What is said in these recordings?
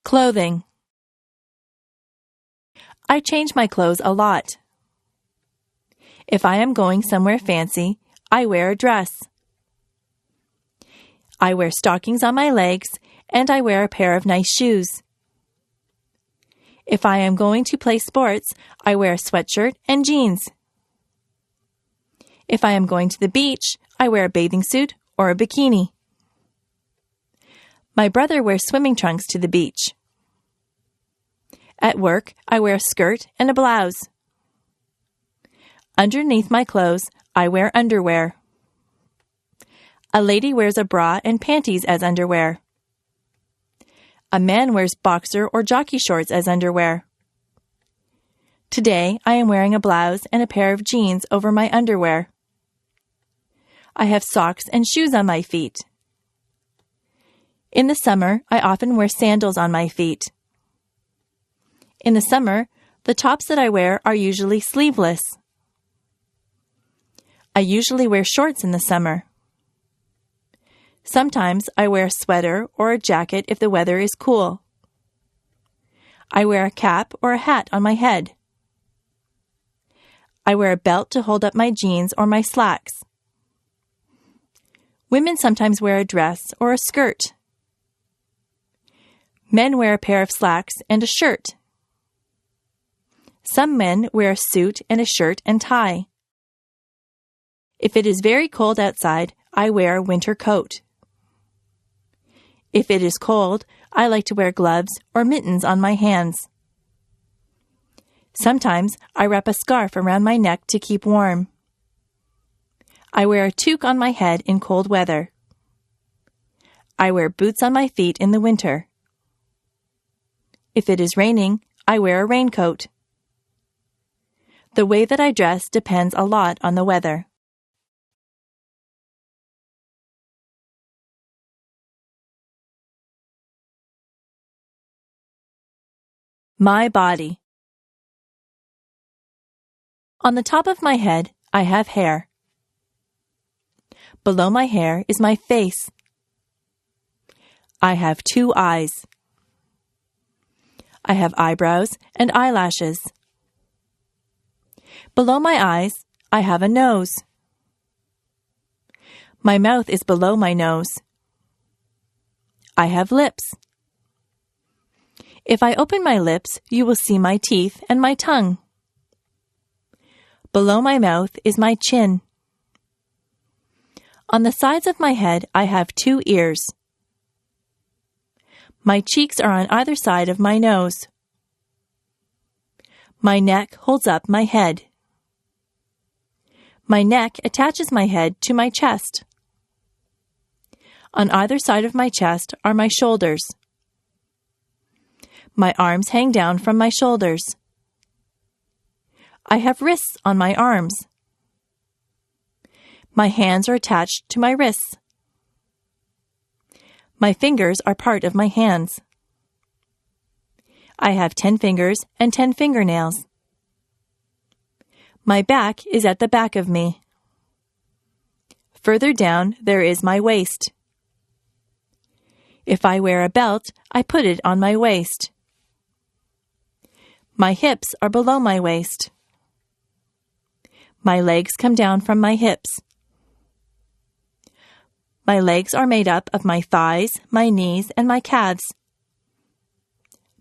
Clothing. I change my clothes a lot. If I am going somewhere fancy, I wear a dress. I wear stockings on my legs, and I wear a pair of nice shoes. If I am going to play sports, I wear a sweatshirt and jeans. If I am going to the beach, I wear a bathing suit or a bikini. My brother wears swimming trunks to the beach. At work, I wear a skirt and a blouse. Underneath my clothes, I wear underwear. A lady wears a bra and panties as underwear. A man wears boxer or jockey shorts as underwear. Today, I am wearing a blouse and a pair of jeans over my underwear. I have socks and shoes on my feet. In the summer, I often wear sandals on my feet. In the summer, the tops that I wear are usually sleeveless. I usually wear shorts in the summer. Sometimes I wear a sweater or a jacket if the weather is cool. I wear a cap or a hat on my head. I wear a belt to hold up my jeans or my slacks. Women sometimes wear a dress or a skirt. Men wear a pair of slacks and a shirt. Some men wear a suit and a shirt and tie. If it is very cold outside, I wear a winter coat. If it is cold, I like to wear gloves or mittens on my hands. Sometimes I wrap a scarf around my neck to keep warm. I wear a toque on my head in cold weather. I wear boots on my feet in the winter. If it is raining, I wear a raincoat. The way that I dress depends a lot on the weather. My body. On the top of my head, I have hair. Below my hair is my face. I have 2 eyes. I have eyebrows and eyelashes. Below my eyes, I have a nose. My mouth is below my nose. I have lips. If I open my lips, you will see my teeth and my tongue. Below my mouth is my chin. On the sides of my head, I have 2 ears. My cheeks are on either side of my nose. My neck holds up my head. My neck attaches my head to my chest. On either side of my chest are my shoulders. My arms hang down from my shoulders. I have wrists on my arms. My hands are attached to my wrists. My fingers are part of my hands. I have 10 fingers and 10 fingernails. My back is at the back of me. Further down, there is my waist. If I wear a belt, I put it on my waist. My hips are below my waist. My legs come down from my hips. My legs are made up of my thighs, my knees, and my calves.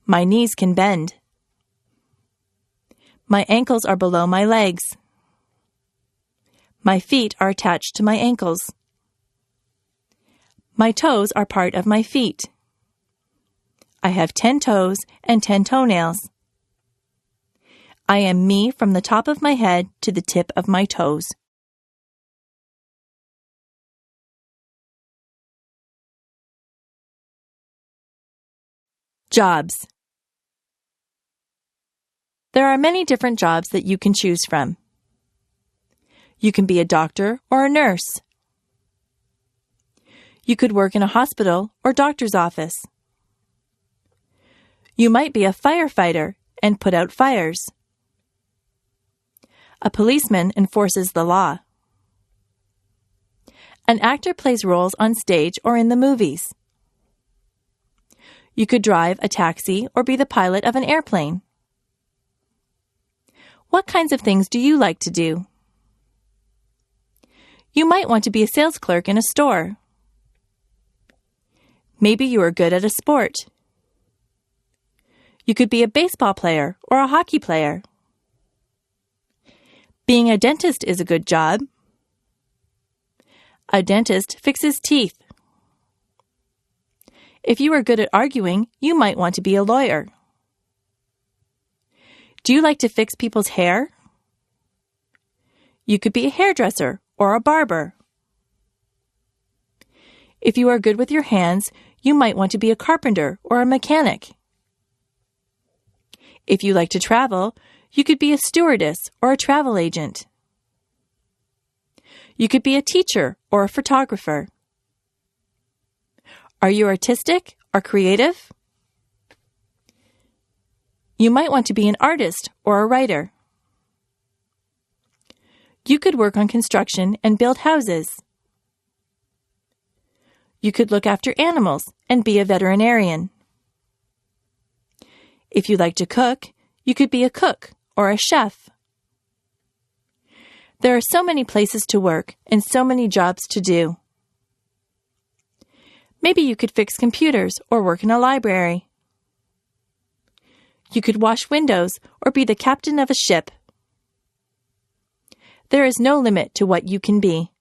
My knees can bend. My ankles are below my legs. My feet are attached to my ankles. My toes are part of my feet. I have 10 toes and 10 toenails. I am me from the top of my head to the tip of my toes. Jobs. There are many different jobs that you can choose from. You can be a doctor or a nurse. You could work in a hospital or doctor's office. You might be a firefighter and put out fires. A policeman enforces the law. An actor plays roles on stage or in the movies. You could drive a taxi or be the pilot of an airplane. What kinds of things do you like to do? You might want to be a sales clerk in a store. Maybe you are good at a sport. You could be a baseball player or a hockey player. Being a dentist is a good job. A dentist fixes teeth. If you are good at arguing, you might want to be a lawyer. Do you like to fix people's hair? You could be a hairdresser or a barber. If you are good with your hands, you might want to be a carpenter or a mechanic. If you like to travel, you could be a stewardess or a travel agent. You could be a teacher or a photographer. Are you artistic or creative? You might want to be an artist or a writer. You could work on construction and build houses. You could look after animals and be a veterinarian. If you like to cook, you could be a cook or a chef. There are so many places to work and so many jobs to do. Maybe you could fix computers or work in a library. You could wash windows or be the captain of a ship. There is no limit to what you can be.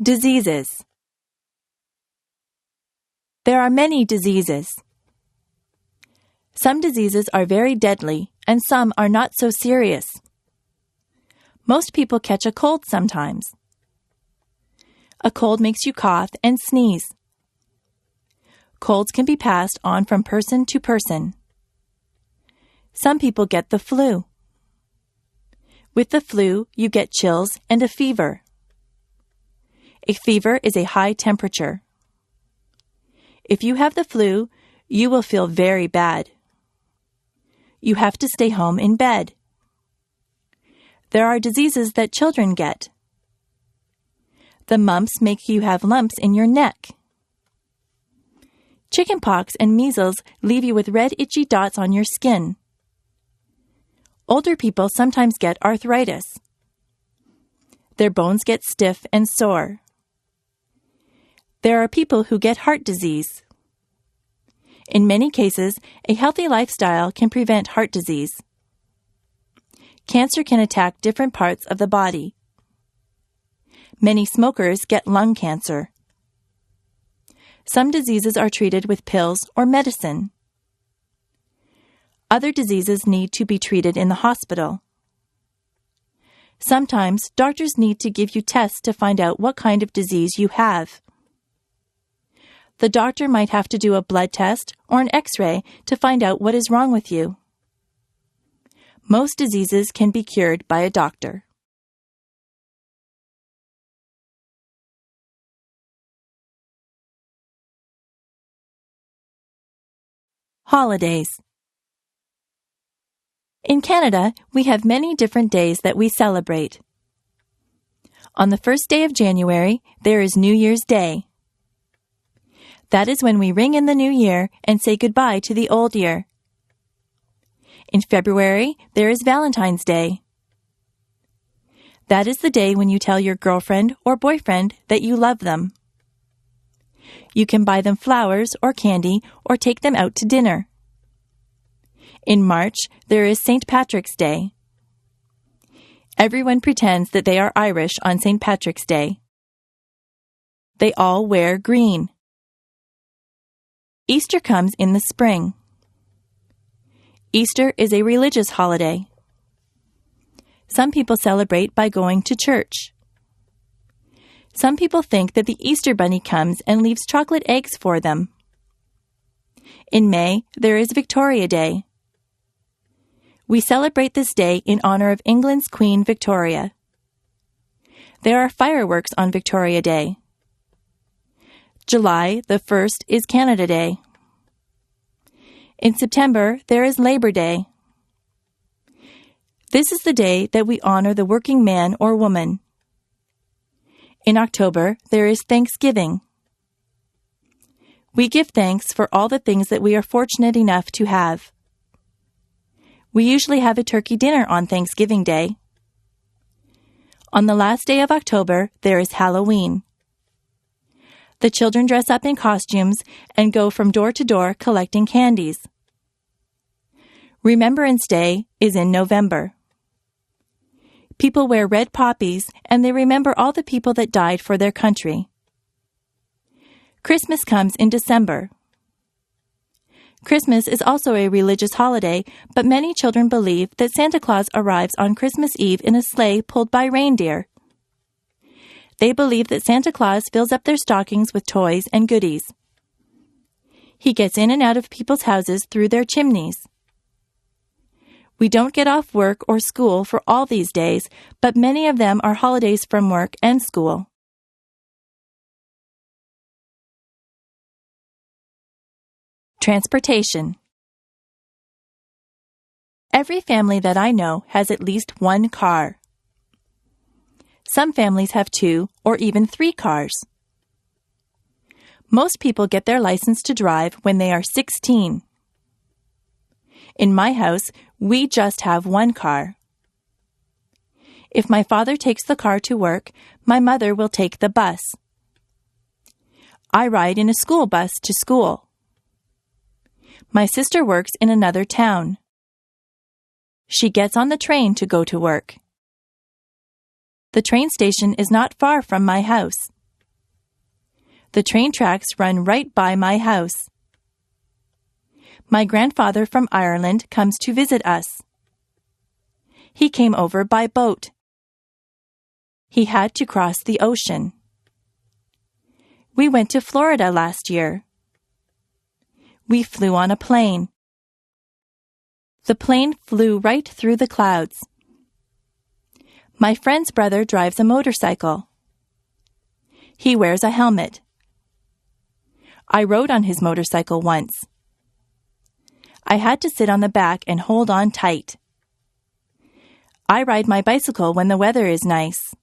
Diseases. There are many diseases. Some diseases are very deadly, and some are not so serious. Most people catch a cold sometimes. A cold makes you cough and sneeze. Colds can be passed on from person to person. Some people get the flu. With the flu, you get chills and a fever. A fever is a high temperature. If you have the flu, you will feel very bad. You have to stay home in bed. There are diseases that children get. The mumps make you have lumps in your neck. Chickenpox and measles leave you with red itchy dots on your skin. Older people sometimes get arthritis. Their bones get stiff and sore. There are people who get heart disease. In many cases, a healthy lifestyle can prevent heart disease. Cancer can attack different parts of the body. Many smokers get lung cancer. Some diseases are treated with pills or medicine. Other diseases need to be treated in the hospital. Sometimes doctors need to give you tests to find out what kind of disease you have. The doctor might have to do a blood test or an X-ray to find out what is wrong with you. Most diseases can be cured by a doctor. Holidays. In Canada, we have many different days that we celebrate. On the first day of January, there is New Year's Day. That is when we ring in the new year and say goodbye to the old year. In February, there is Valentine's Day. That is the day when you tell your girlfriend or boyfriend that you love them. You can buy them flowers or candy or take them out to dinner. In March, there is St. Patrick's Day. Everyone pretends that they are Irish on St. Patrick's Day. They all wear green. Easter comes in the spring. Easter is a religious holiday. Some people celebrate by going to church. Some people think that the Easter Bunny comes and leaves chocolate eggs for them. In May, there is Victoria Day. We celebrate this day in honor of England's Queen Victoria. There are fireworks on Victoria Day. July the 1st is Canada Day. In September, there is Labor Day. This is the day that we honor the working man or woman. In October, there is Thanksgiving. We give thanks for all the things that we are fortunate enough to have. We usually have a turkey dinner on Thanksgiving Day. On the last day of October, there is Halloween. The children dress up in costumes and go from door to door collecting candies. Remembrance Day is in November. People wear red poppies and they remember all the people that died for their country. Christmas comes in December. Christmas is also a religious holiday, but many children believe that Santa Claus arrives on Christmas Eve in a sleigh pulled by reindeer. They believe that Santa Claus fills up their stockings with toys and goodies. He gets in and out of people's houses through their chimneys. We don't get off work or school for all these days, but many of them are holidays from work and school. Transportation. Every family that I know has at least one car. Some families have 2 or even 3 cars. Most people get their license to drive when they are 16. In my house, we just have one car. If my father takes the car to work, my mother will take the bus. I ride in a school bus to school. My sister works in another town. She gets on the train to go to work. The train station is not far from my house. The train tracks run right by my house. My grandfather from Ireland comes to visit us. He came over by boat. He had to cross the ocean. We went to Florida last year. We flew on a plane. The plane flew right through the clouds. My friend's brother drives a motorcycle. He wears a helmet. I rode on his motorcycle once. I had to sit on the back and hold on tight. I ride my bicycle when the weather is nice.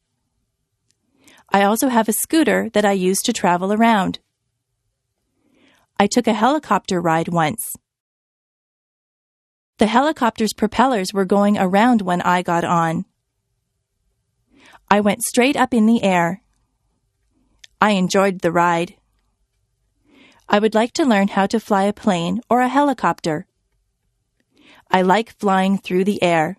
I also have a scooter that I use to travel around. I took a helicopter ride once. The helicopter's propellers were going around when I got on. I went straight up in the air. I enjoyed the ride. I would like to learn how to fly a plane or a helicopter. I like flying through the air.